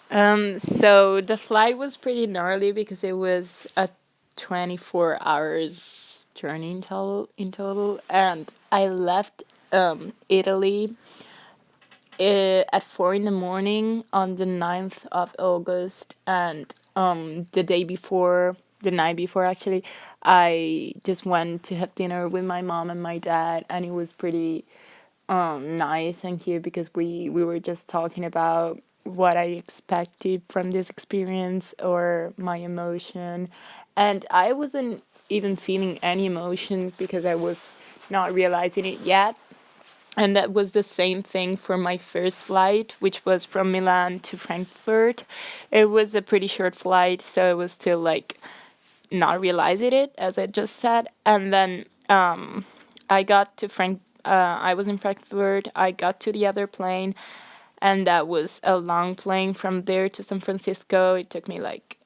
So the flight was pretty gnarly because it was a 24 hours journey in total, and I left Italy at 4 in the morning on the 9th of August, and the night before actually, I just went to have dinner with my mom and my dad, and it was pretty nice and cute because we were just talking about what I expected from this experience or my emotion, and I wasn't even feeling any emotions because I was not realizing it yet. And that was the same thing for my first flight, which was from Milan to Frankfurt. It was a pretty short flight, so it was still like not realizing it, as I just said. And then I got to I was in Frankfurt. I got to the other plane, and that was a long plane from there to San Francisco. It took me like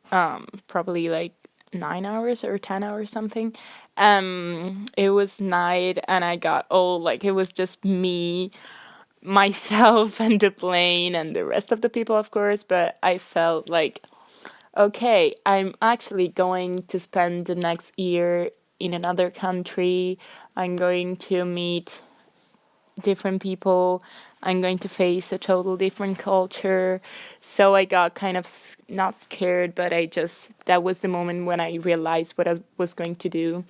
probably like 9 hours or 10 hours something. It was night, and I got all like it was just me, myself, and the plane, and the rest of the people, of course. But I felt like, okay, I'm actually going to spend the next year in another country. I'm going to meet different people. I'm going to face a total different culture. So I got kind of not scared, but that was the moment when I realized what I was going to do.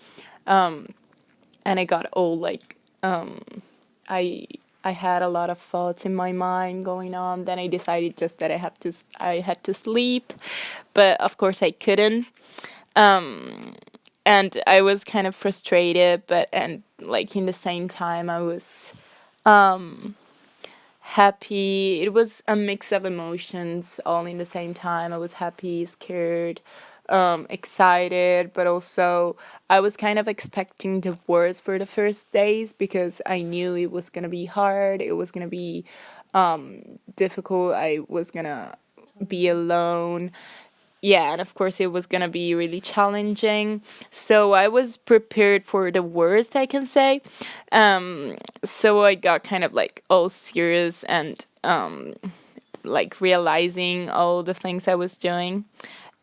And I got all like, I I had a lot of thoughts in my mind going on. Then I decided just that I had to sleep, but of course I couldn't. And I was kind of frustrated, but and like in the same time I was happy. It was a mix of emotions all in the same time. I was happy, scared, excited, but also I was kind of expecting the worst for the first days because I knew it was gonna be hard. It was gonna be difficult. I was gonna be alone. Yeah, and of course it was gonna be really challenging. So I was prepared for the worst, I can say. So I got kind of like all serious and like realizing all the things I was doing.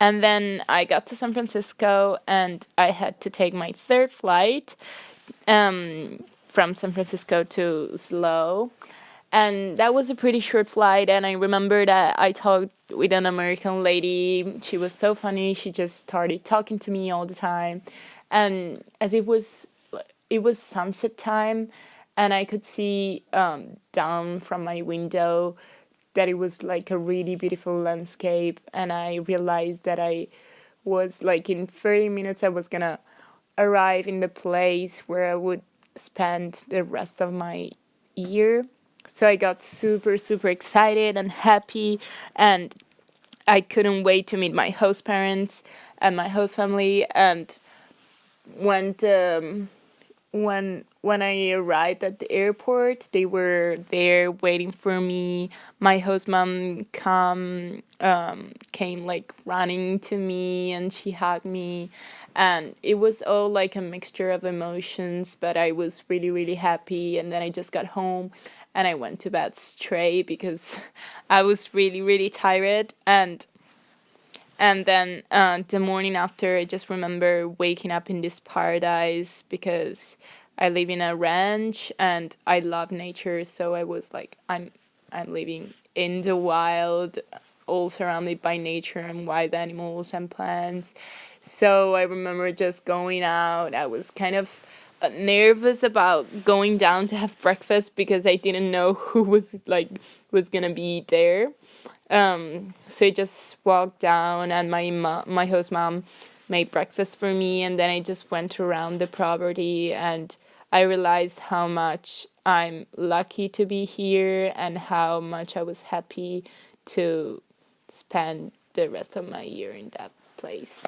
And then I got to San Francisco, and I had to take my third flight from San Francisco to Slough. And that was a pretty short flight. And I remember that I talked with an American lady. She was so funny. She just started talking to me all the time. And as it was sunset time, and I could see down from my window that it was like a really beautiful landscape. And I realized that I was like in 30 minutes, I was gonna arrive in the place where I would spend the rest of my year. So I got super, super excited and happy, and I couldn't wait to meet my host parents and my host family. And when when I arrived at the airport, they were there waiting for me. My host mom came like running to me, and she hugged me, and it was all like a mixture of emotions. But I was really, really happy. And then I just got home, and I went to bed straight because I was really, really tired. And then the morning after, I just remember waking up in this paradise because I live in a ranch and I love nature. So I was like, I'm living in the wild, all surrounded by nature and wild animals and plants. So I remember just going out. I was kind of nervous about going down to have breakfast because I didn't know who was gonna be there. So I just walked down, and my host mom made breakfast for me, and then I just went around the property, and I realized how much I'm lucky to be here and how much I was happy to spend the rest of my year in that place.